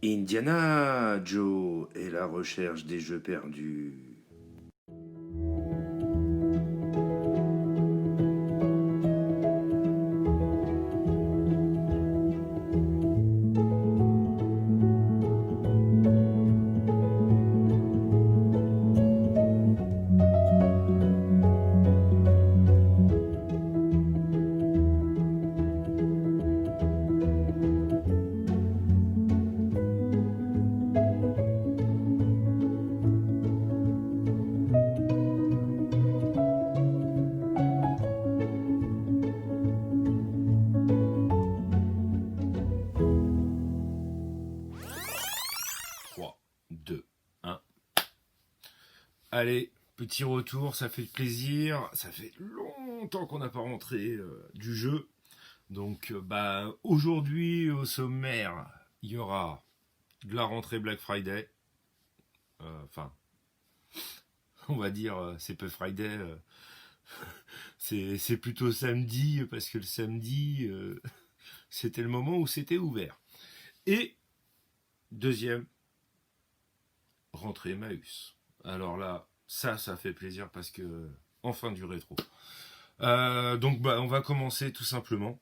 Indiana Joe et la recherche des jeux perdus. Trois, deux, un. Allez, petit retour, ça fait plaisir. Ça fait longtemps qu'on n'a pas rentré du jeu. Donc, aujourd'hui, au sommaire, il y aura de la rentrée Black Friday. Enfin, on va dire, c'est peu Friday. C'est plutôt samedi, parce que le samedi, c'était le moment où c'était ouvert. Et, deuxième, rentrée Emmaüs. Alors là, ça fait plaisir parce que enfin du rétro. Donc on va commencer tout simplement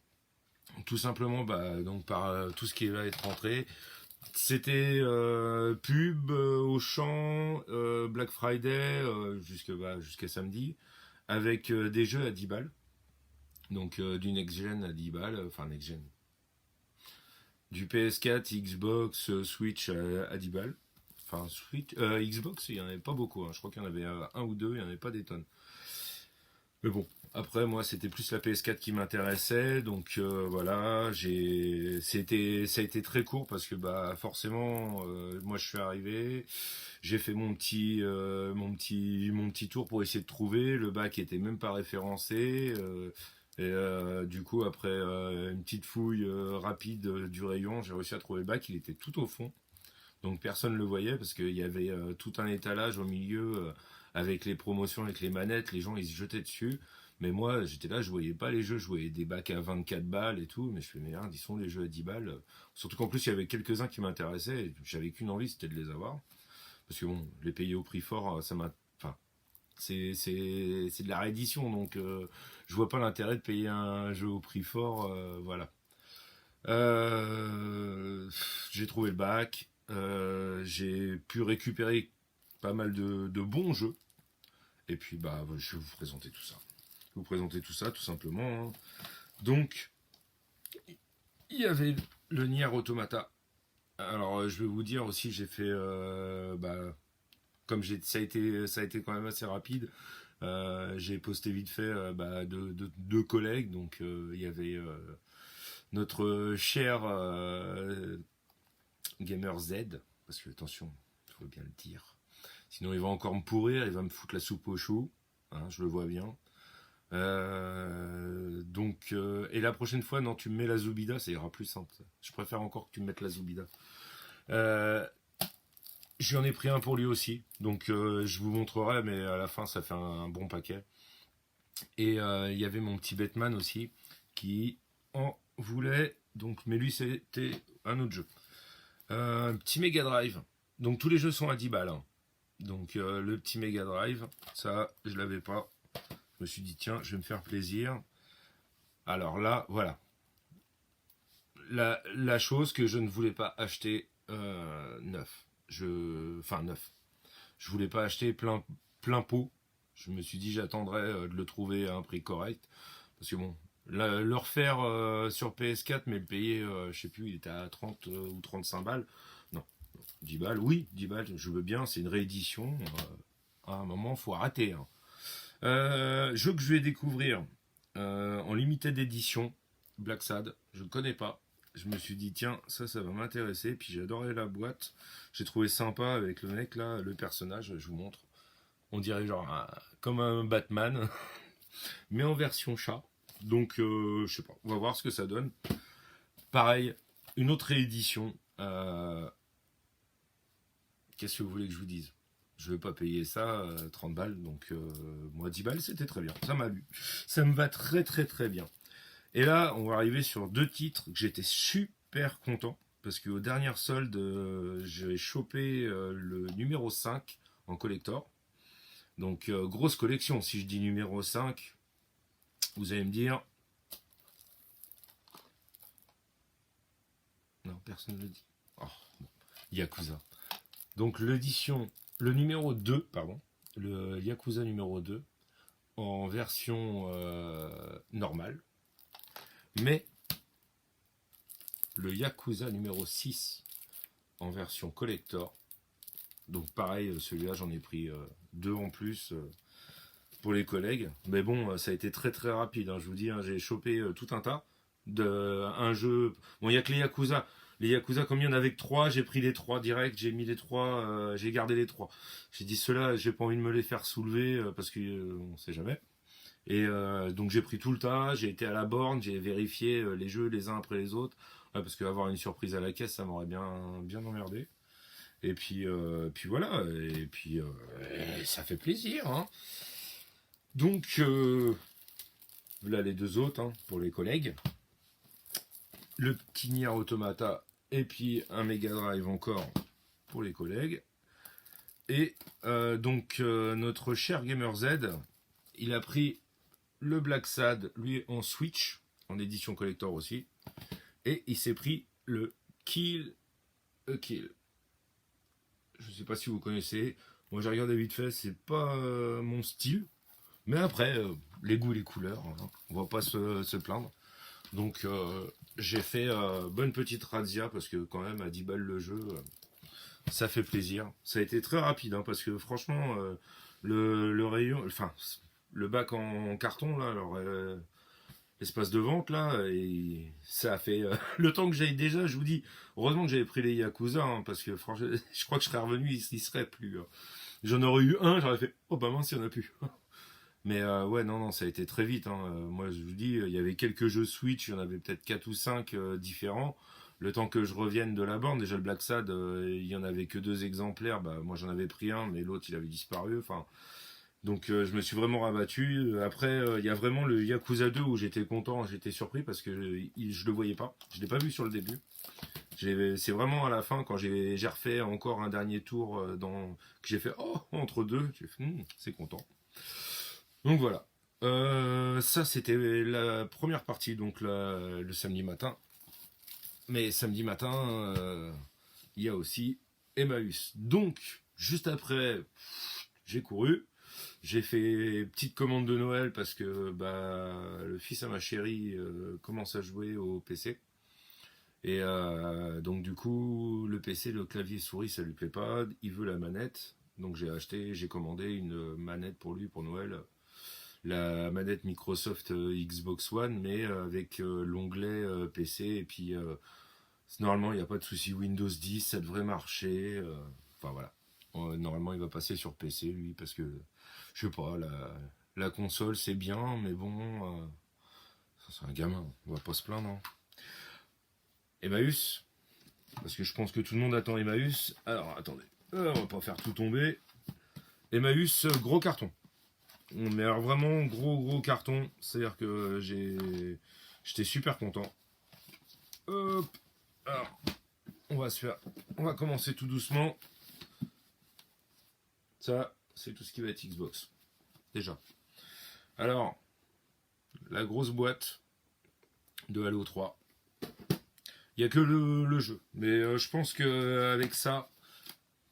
donc par tout ce qui va être rentré. C'était pub, Auchan, Black Friday jusqu'à samedi avec des jeux à 10 balles. Donc du next gen à 10 balles, enfin next gen. Du PS4, Xbox, Switch à 10 balles. Enfin, Switch, Xbox, il n'y en avait pas beaucoup. Je crois qu'il y en avait un ou deux, il n'y en avait pas des tonnes. Mais bon, après, moi, c'était plus la PS4 qui m'intéressait. Donc voilà, ça a été très court parce que forcément, moi, je suis arrivé. J'ai fait mon petit tour pour essayer de trouver. Le bac était même pas référencé. Du coup, après une petite fouille rapide du rayon, j'ai réussi à trouver le bac. Il était tout au fond. Donc personne ne le voyait parce qu'il y avait tout un étalage au milieu avec les promotions, avec les manettes, les gens ils se jetaient dessus. Mais moi j'étais là, je voyais pas les jeux, je voyais des bacs à 24 balles et tout, mais je fais merde, ils sont les jeux à 10 balles. Surtout qu'en plus il y avait quelques-uns qui m'intéressaient, et j'avais qu'une envie, c'était de les avoir. Parce que bon, les payer au prix fort, ça m'a. Enfin, c'est de la réédition, donc je vois pas l'intérêt de payer un jeu au prix fort, voilà. J'ai trouvé le bac. J'ai pu récupérer pas mal de bons jeux. Et puis, je vais vous présenter tout ça. Je vais vous présenter tout ça, tout simplement. Hein. Donc, il y avait le Nier Automata. Alors, je vais vous dire aussi, j'ai fait, comme ça a été quand même assez rapide. J'ai posté vite fait deux collègues. Donc, il y avait notre cher Gamer Z, parce que attention, il faut bien le dire. Sinon, il va encore me pourrir, il va me foutre la soupe au chou. Hein, je le vois bien. Et la prochaine fois, non, tu me mets la Zoubida, ça ira plus simple. Je préfère encore que tu me mettes la Zoubida. J'en ai pris un pour lui aussi, donc je vous montrerai, mais à la fin, ça fait un bon paquet. Et il y avait mon petit Batman aussi, qui en voulait, donc, mais lui, c'était un autre jeu. Un petit Mega Drive. Donc tous les jeux sont à 10 balles. Hein. Donc le petit Mega Drive, ça je l'avais pas. Je me suis dit tiens, je vais me faire plaisir. Alors là, voilà. La chose que je ne voulais pas acheter neuf. Enfin neuf. Je voulais pas acheter plein pot. Je me suis dit j'attendrai de le trouver à un prix correct. Parce que bon, le refaire sur PS4, mais le payer, je sais plus, il était à 30 ou 35 balles. Non, 10 balles, oui, 10 balles, je veux bien, c'est une réédition. À un moment, faut arrêter. Hein. Jeu que je vais découvrir en limited edition, Black Sad, je ne connais pas. Je me suis dit, tiens, ça va m'intéresser. Puis j'ai adoré la boîte. J'ai trouvé sympa avec le mec là, le personnage, je vous montre. On dirait genre comme un Batman, mais en version chat. Donc, je sais pas, on va voir ce que ça donne. Pareil, une autre réédition. Qu'est-ce que vous voulez que je vous dise? Je ne vais pas payer ça 30 balles, donc moi 10 balles c'était très bien, ça m'a lu. Ça me va très très très bien. Et là, on va arriver sur deux titres que j'étais super content. parce qu'aux dernières soldes, j'ai chopé le numéro 5 en collector. Donc grosse collection, si je dis numéro 5, vous allez me dire... Non, personne ne le dit. Oh, bon. Yakuza. Donc l'édition, le numéro 2, pardon, le Yakuza numéro 2, en version normale. Mais le Yakuza numéro 6 en version collector. Donc pareil, celui-là j'en ai pris 2 en plus pour les collègues. Mais bon, ça a été très très rapide, hein, je vous dis, hein, j'ai chopé tout un tas un jeu. Bon, il n'y a que les Yakuza. Les Yakuza, comme il y en avait que 3, j'ai pris les 3 direct, j'ai mis les 3, j'ai gardé les 3. J'ai dit ceux-là, j'ai pas envie de me les faire soulever parce qu'on ne sait jamais. Et donc j'ai pris tout le tas, j'ai été à la borne, j'ai vérifié les jeux les uns après les autres, parce qu'avoir une surprise à la caisse, ça m'aurait bien emmerdé. Et puis voilà, et puis ça fait plaisir. Hein. Donc là les 2 autres hein, pour les collègues. Le petit Nier Automata et puis un Mega Drive encore pour les collègues. Et donc notre cher Gamer Z, il a pris le Black Sad, lui en Switch, en édition collector aussi. Et il s'est pris le Kill a Kill. Je ne sais pas si vous connaissez. Moi j'ai regardé vite fait, c'est pas mon style. Mais après, les goûts et les couleurs, hein, on va pas se plaindre. Donc j'ai fait bonne petite razzia parce que quand même à 10 balles le jeu, ça fait plaisir. Ça a été très rapide hein, parce que franchement le rayon, enfin le bac en carton là, alors l'espace de vente là, et ça a fait le temps que j'aille déjà. Je vous dis, heureusement que j'avais pris les Yakuza hein, parce que franchement, je crois que je serais revenu, il serait plus. Hein. J'en aurais eu un, j'aurais fait oh bah mince il y en a plus. Mais ouais, non, ça a été très vite. Hein. Moi, je vous dis, il y avait quelques jeux Switch, il y en avait peut-être 4 ou 5 différents. Le temps que je revienne de la borne, déjà le Black Sad, il y en avait que 2 exemplaires. Bah, moi, j'en avais pris un, mais l'autre, il avait disparu. Enfin, donc, je me suis vraiment rabattu. Après, il y a vraiment le Yakuza 2 où j'étais content, j'étais surpris parce que je le voyais pas. Je l'ai pas vu sur le début. C'est vraiment à la fin, quand j'ai refait encore un dernier tour, que j'ai fait, oh, entre deux, j'ai fait, c'est content. Donc voilà. Ça c'était la première partie, donc le samedi matin. Mais samedi matin, il y a aussi Emmaüs. Donc, juste après, j'ai couru. J'ai fait petite commande de Noël parce que le fils à ma chérie commence à jouer au PC. Et donc du coup, le PC, le clavier souris, ça lui plaît pas. Il veut la manette. Donc j'ai commandé une manette pour lui pour Noël. La manette Microsoft Xbox One, mais avec l'onglet PC. Et puis, normalement, il n'y a pas de souci. Windows 10, ça devrait marcher. Enfin, voilà. Normalement, il va passer sur PC, lui, parce que, je sais pas, la console, c'est bien, mais bon, ça, c'est un gamin. On va pas se plaindre. Hein. Emmaüs, parce que je pense que tout le monde attend Emmaüs. Alors, attendez. On va pas faire tout tomber. Emmaüs, gros carton. Mais alors vraiment gros carton, c'est-à-dire que j'étais super content. Hop, alors on va commencer tout doucement. Ça, c'est tout ce qui va être Xbox, déjà. Alors, la grosse boîte de Halo 3. Il n'y a que le jeu, mais je pense qu'avec ça,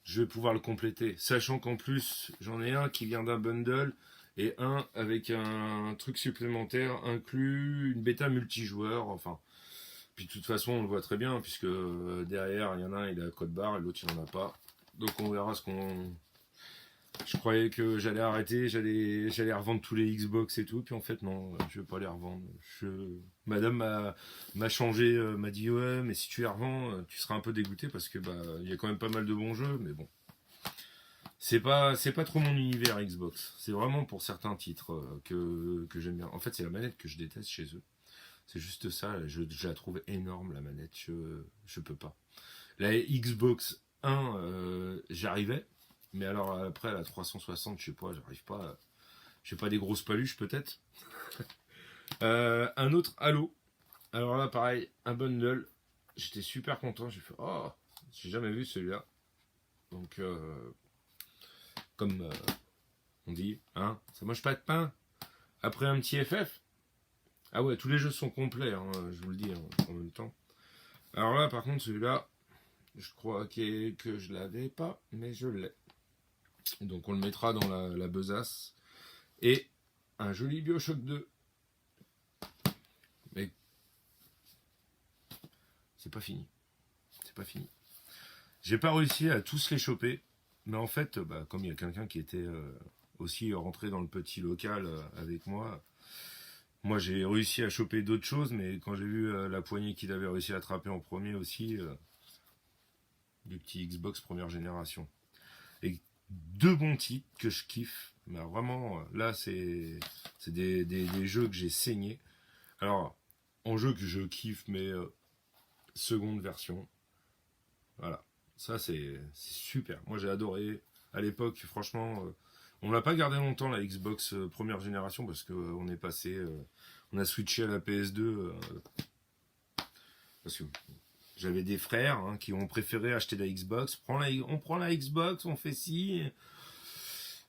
je vais pouvoir le compléter. Sachant qu'en plus, j'en ai un qui vient d'un bundle. Et un avec un truc supplémentaire inclus, une bêta multijoueur, enfin. Puis de toute façon, on le voit très bien, puisque derrière, il y en a un, il a code barre, et l'autre, il n'en a pas. Donc on verra ce qu'on... Je croyais que j'allais arrêter, j'allais revendre tous les Xbox et tout, puis en fait, non, je vais pas les revendre. Madame m'a changé, m'a dit, ouais, mais si tu les revends, tu seras un peu dégoûté, parce que il y a quand même pas mal de bons jeux, mais bon. C'est pas trop mon univers Xbox. C'est vraiment pour certains titres que j'aime bien. En fait, c'est la manette que je déteste chez eux. C'est juste ça. Je la trouve énorme, la manette. Je peux pas. La Xbox 1, j'arrivais. Mais alors après, la 360, je sais pas, j'arrive pas. J'ai pas des grosses paluches peut-être. Un autre Halo. Alors là, pareil, un bundle. j'étais super content. J'ai fait, oh, j'ai jamais vu celui-là. Donc, comme on dit, hein, ça mange pas de pain. Après un petit FF. Ah ouais, tous les jeux sont complets, hein, je vous le dis, hein, en même temps. Alors là, par contre, celui-là, je crois que je l'avais pas, mais je l'ai. Donc on le mettra dans la besace. Et un joli BioShock 2. Mais c'est pas fini. C'est pas fini. J'ai pas réussi à tous les choper. Mais en fait, comme il y a quelqu'un qui était aussi rentré dans le petit local avec moi, j'ai réussi à choper d'autres choses. Mais quand j'ai vu la poignée qu'il avait réussi à attraper en premier aussi, du petit Xbox première génération. Et deux bons titres que je kiffe. Mais vraiment, là, c'est des jeux que j'ai saignés. Alors, en jeu que je kiffe, mais seconde version. Voilà. Ça, c'est super. Moi, j'ai adoré. À l'époque, franchement, on l'a pas gardé longtemps, la Xbox première génération, parce qu'on est passé... on a switché à la PS2. Parce que j'avais des frères hein, qui ont préféré acheter la Xbox. On prend la Xbox, on fait ci.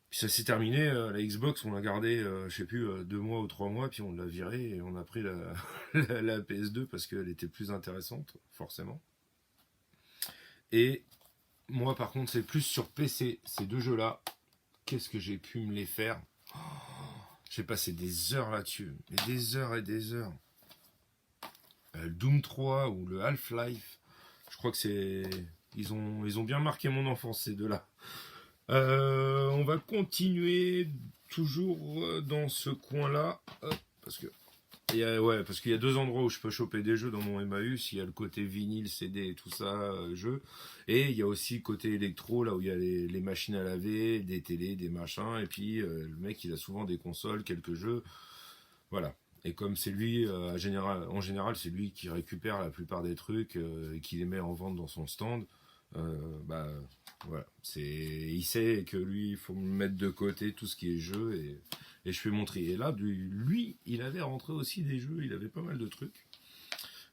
Puis ça s'est terminé. La Xbox, on l'a gardé, je sais plus, 2 mois ou 3 mois, puis on l'a virée et on a pris la PS2 parce qu'elle était plus intéressante, forcément. Et moi, par contre, c'est plus sur PC, ces deux jeux-là. Qu'est-ce que j'ai pu me les faire? J'ai passé des heures là-dessus, mais des heures et des heures. Le Doom 3 ou le Half-Life, je crois que c'est... Ils ont bien marqué mon enfance, ces deux-là. On va continuer toujours dans ce coin-là. Parce que parce qu'il y a 2 endroits où je peux choper des jeux dans mon Emmaüs. Il y a le côté vinyle, CD et tout ça, jeux. Et il y a aussi le côté électro, là où il y a les machines à laver, des télés, des machins. Et puis le mec, il a souvent des consoles, quelques jeux. Voilà. Et comme c'est lui, en général, c'est lui qui récupère la plupart des trucs et qui les met en vente dans son stand. Voilà. Il sait que lui, il faut me mettre de côté tout ce qui est jeu et je fais mon tri. Et là, lui, il avait rentré aussi des jeux, il avait pas mal de trucs.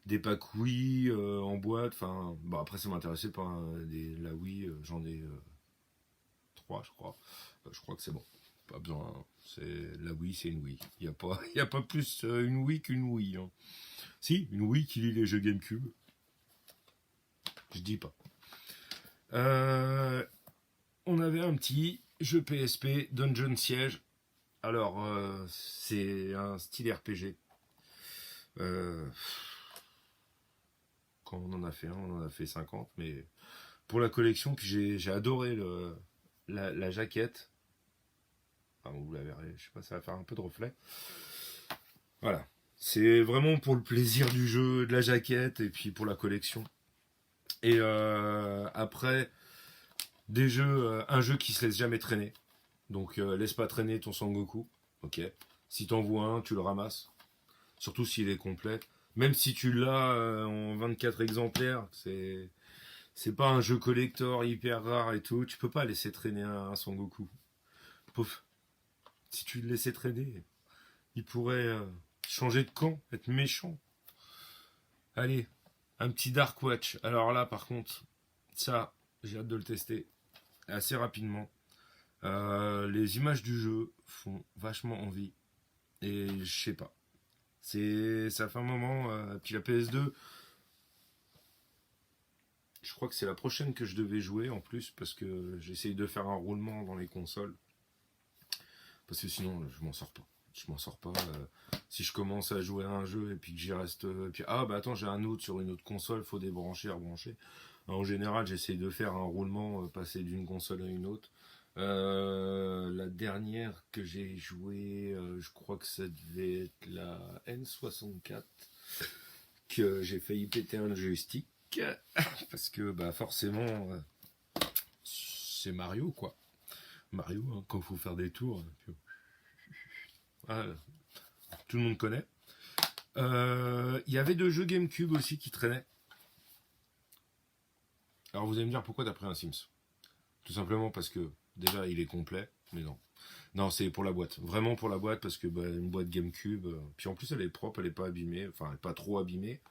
Des packs Wii en boîte, enfin... Bon, après, ça m'intéressait pas. La Wii, j'en ai 3, je crois. Je crois que c'est bon. Pas besoin. La Wii, c'est une Wii. Il n'y a pas plus une Wii qu'une Wii. Hein. Si, une Wii qui lit les jeux GameCube. Je dis pas. On avait un petit jeu PSP, Dungeon Siege. Alors, c'est un style RPG. Quand on en a fait un, on en a fait 50. Mais pour la collection, puis j'ai adoré la jaquette. Enfin, vous la verrez, je sais pas, ça va faire un peu de reflet. Voilà. C'est vraiment pour le plaisir du jeu, de la jaquette, et puis pour la collection. Et après, un jeu qui se laisse jamais traîner. Donc laisse pas traîner ton Sangoku. Ok. Si t'en vois un, tu le ramasses. Surtout s'il est complet. Même si tu l'as en 24 exemplaires, c'est pas un jeu collector hyper rare et tout. Tu peux pas laisser traîner un Sangoku. Pouf. Si tu le laissais traîner, il pourrait changer de camp, être méchant. Allez, un petit Dark Watch. Alors là, par contre, ça, j'ai hâte de le tester assez rapidement. Les images du jeu font vachement envie. Et je sais pas. Ça fait un moment. Puis la PS2, je crois que c'est la prochaine que je devais jouer en plus parce que j'essaye de faire un roulement dans les consoles. Parce que sinon, je m'en sors pas. Je m'en sors pas. Si je commence à jouer à un jeu et puis que j'y reste. Puis attends, j'ai un autre sur une autre console, faut débrancher, rebrancher. En général, j'essaye de faire un roulement, passer d'une console à une autre. La dernière que j'ai jouée, je crois que ça devait être la N64, que j'ai failli péter un joystick, parce que forcément, c'est Mario, quoi. Mario, hein, quand il faut faire des tours, tout le monde connaît. Il y avait 2 jeux GameCube aussi qui traînaient. Alors vous allez me dire pourquoi t'as pris un Sims. Tout simplement parce que déjà il est complet, mais non. Non, c'est pour la boîte. Vraiment pour la boîte parce que une boîte GameCube. Puis en plus elle est propre, elle est pas abîmée. Enfin elle est pas trop abîmée.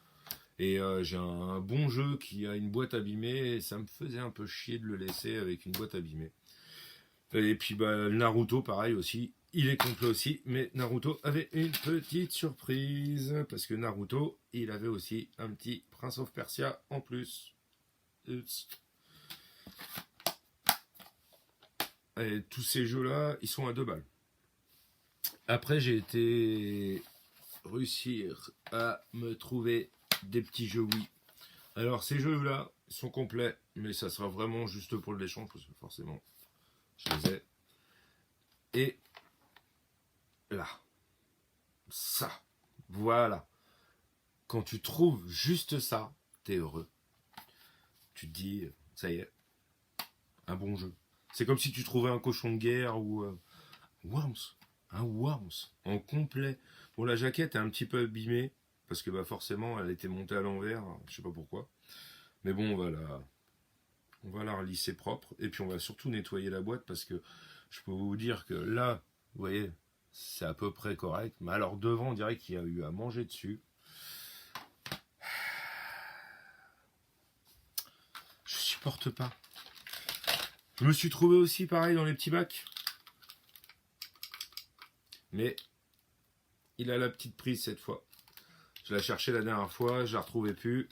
Et j'ai un bon jeu qui a une boîte abîmée, et ça me faisait un peu chier de le laisser avec une boîte abîmée. Et puis bah, Naruto, pareil aussi, il est complet aussi, mais Naruto avait une petite surprise, parce que Naruto, il avait aussi un petit Prince of Persia en plus. Et tous ces jeux-là, ils sont à 2 balles. Après, j'ai été réussir à me trouver des petits jeux Wii. Alors, ces jeux-là sont complets, mais ça sera vraiment juste pour l'échange, parce que forcément, je les ai. Et là, ça, voilà. Quand tu trouves juste ça, t'es heureux. Tu te dis, ça y est, un bon jeu. C'est comme si tu trouvais un cochon de guerre ou Worms. Un Worms en complet. Bon, la jaquette est un petit peu abîmée parce que bah, forcément elle était montée à l'envers, je sais pas pourquoi. Mais bon, on va la relisser propre et puis on va surtout nettoyer la boîte parce que je peux vous dire que là, vous voyez, c'est à peu près correct. Mais alors devant, on dirait qu'il y a eu à manger dessus. Je supporte pas. Je me suis trouvé aussi pareil dans les petits bacs. Mais il a la petite prise cette fois. Je l'ai cherché la dernière fois, je la retrouvais plus.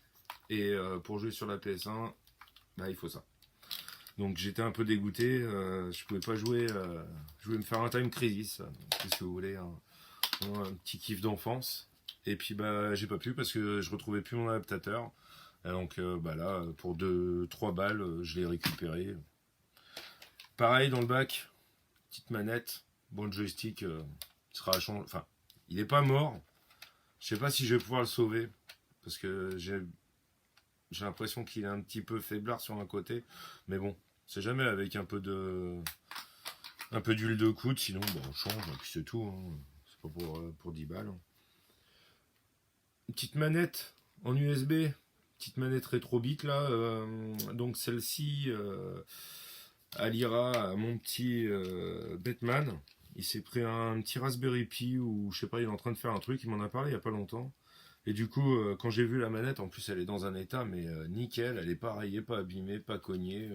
Et pour jouer sur la PS1, bah, il faut ça. Donc j'étais un peu dégoûté. Je pouvais pas jouer. Je voulais me faire un Time Crisis. Qu'est-ce que vous voulez, un petit kiff d'enfance. Et puis bah j'ai pas pu parce que je retrouvais plus mon adaptateur. Et donc bah là, pour 2-3 balles, je l'ai récupéré. Pareil dans le bac, petite manette. Bon, le joystick sera à changer. Enfin, il est pas mort. Je sais pas si je vais pouvoir le sauver. Parce que j'ai l'impression qu'il est un petit peu faiblard sur un côté. Mais bon, c'est jamais avec un peu d'huile de coude. Sinon, bon, on change. Et puis c'est tout. Hein. C'est pas pour 10 balles. Hein. Une petite manette en USB. Petite manette rétro-bit là. Donc celle-ci, elle ira à mon petit Batman. Il s'est pris un petit Raspberry Pi ou je sais pas, il est en train de faire un truc. Il m'en a parlé il y a pas longtemps. Et du coup, quand j'ai vu la manette, en plus elle est dans un état mais nickel, elle est pas rayée, pas abîmée, pas cognée.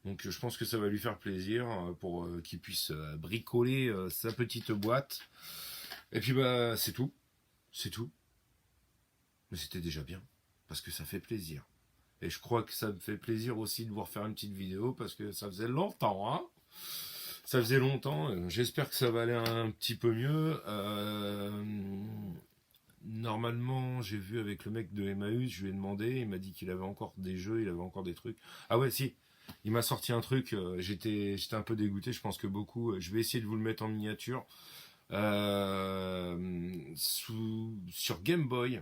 Donc je pense que ça va lui faire plaisir pour qu'il puisse bricoler sa petite boîte. Et puis bah c'est tout, c'est tout. Mais c'était déjà bien, parce que ça fait plaisir. Et je crois que ça me fait plaisir aussi de vous refaire une petite vidéo, parce que ça faisait longtemps, hein. Ça faisait longtemps, j'espère que ça va aller un petit peu mieux. Normalement, j'ai vu avec le mec de Emmaüs, je lui ai demandé, il m'a dit qu'il avait encore des jeux, il avait encore des trucs. Ah ouais, si, il m'a sorti un truc, j'étais un peu dégoûté, je pense que beaucoup. Je vais essayer de vous le mettre en miniature. Sur Game Boy,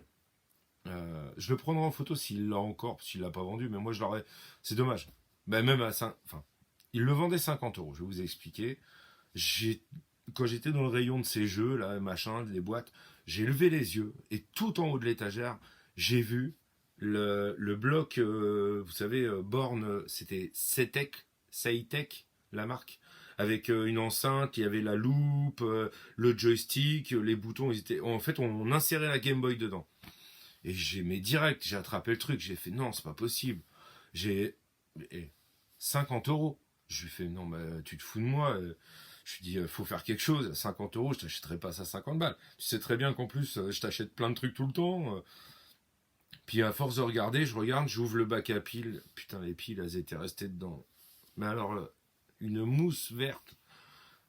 je le prendrai en photo s'il l'a encore, s'il l'a pas vendu, mais moi je l'aurais. C'est dommage. Ben, même à 5, enfin, il le vendait 50 €, je vais vous expliquer. J'ai, quand j'étais dans le rayon de ces jeux, là, machin, les boîtes, j'ai levé les yeux et tout en haut de l'étagère, j'ai vu le bloc, vous savez, borne, c'était Saitek, la marque, avec une enceinte, il y avait la loupe, le joystick, les boutons, ils étaient, en fait, on insérait la Game Boy dedans. Et j'ai attrapé le truc, j'ai fait non, c'est pas possible. J'ai 50 €. Je lui ai fait non, bah, tu te fous de moi. Je lui ai dit, faut faire quelque chose. 50 €, je t'achèterai pas ça 50 balles. Tu sais très bien qu'en plus, je t'achète plein de trucs tout le temps. Puis à force de regarder, je regarde, j'ouvre le bac à piles. Putain, les piles, elles étaient restées dedans. Mais alors, une mousse verte.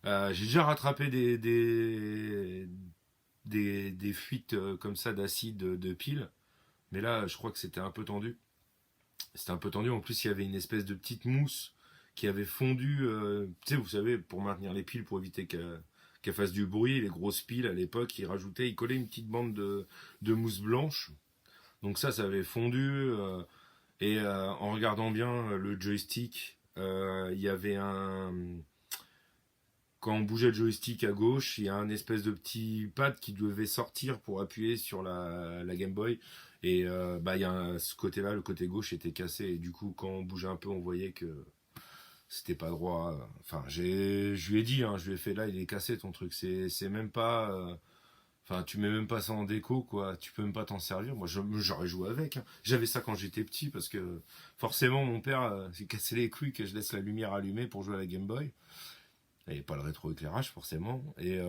J'ai déjà rattrapé des fuites comme ça d'acide de piles. Mais là, je crois que c'était un peu tendu. C'était un peu tendu. En plus, il y avait une espèce de petite mousse qui avait fondu. Tu sais, vous savez, pour maintenir les piles, pour éviter qu'elles fassent du bruit, les grosses piles à l'époque, ils collaient une petite bande de mousse blanche. Donc ça avait fondu. Et en regardant bien le joystick, il y avait un. Quand on bougeait le joystick à gauche, il y a un espèce de petit pad qui devait sortir pour appuyer sur la Game Boy. Et bah, il y a ce côté-là, le côté gauche était cassé. Et du coup, quand on bougeait un peu, on voyait que c'était pas droit. Enfin, je lui ai dit, hein, je lui ai fait là, il est cassé ton truc. C'est même pas. Enfin, tu mets même pas ça en déco, quoi. Tu peux même pas t'en servir. Moi, j'aurais joué avec, hein. J'avais ça quand j'étais petit parce que forcément, mon père s'est cassé les couilles que je laisse la lumière allumée pour jouer à la Game Boy. Et pas le rétroéclairage, forcément. Et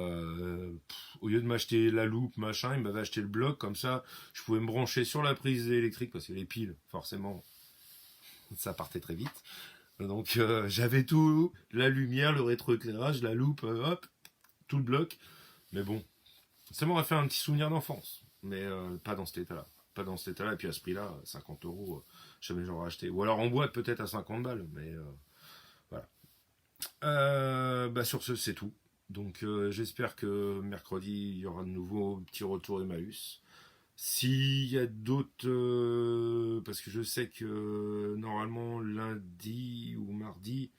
au lieu de m'acheter la loupe, machin, il m'avait acheté le bloc. Comme ça, je pouvais me brancher sur la prise électrique parce que les piles, forcément, ça partait très vite. Donc, j'avais tout, la lumière, le rétroéclairage, la loupe, hop, tout le bloc. Mais bon, ça m'aurait fait un petit souvenir d'enfance, mais pas dans cet état-là. Pas dans cet état-là, et puis à ce prix-là, 50 euros, jamais j'aurais acheté. Ou alors en boîte, peut-être à 50 balles, mais voilà. Bah sur ce, c'est tout. Donc j'espère que mercredi, il y aura de nouveau un petit retour Emmaüs. S'il y a d'autres... parce que je sais que normalement, lundi ou mardi,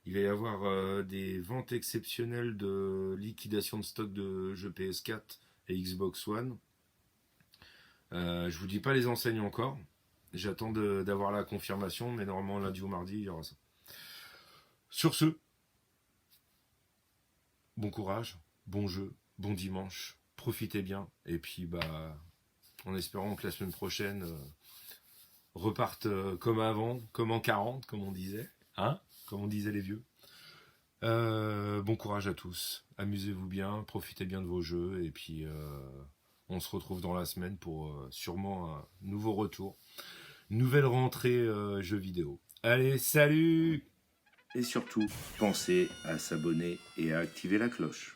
il va y avoir des ventes exceptionnelles de liquidation de stock de jeux PS4 et Xbox One. Je vous dis pas les enseignes encore. J'attends d'avoir la confirmation, mais normalement lundi ou mardi, il y aura ça. Sur ce, bon courage, bon jeu, bon dimanche, profitez bien, et puis bah, en espérant que la semaine prochaine reparte comme avant, comme en 40, comme on disait, hein, comme on disait les vieux. Bon courage à tous, amusez-vous bien, profitez bien de vos jeux, et puis on se retrouve dans la semaine pour sûrement un nouveau retour. Nouvelle rentrée jeux vidéo. Allez, salut! Et surtout, pensez à s'abonner et à activer la cloche.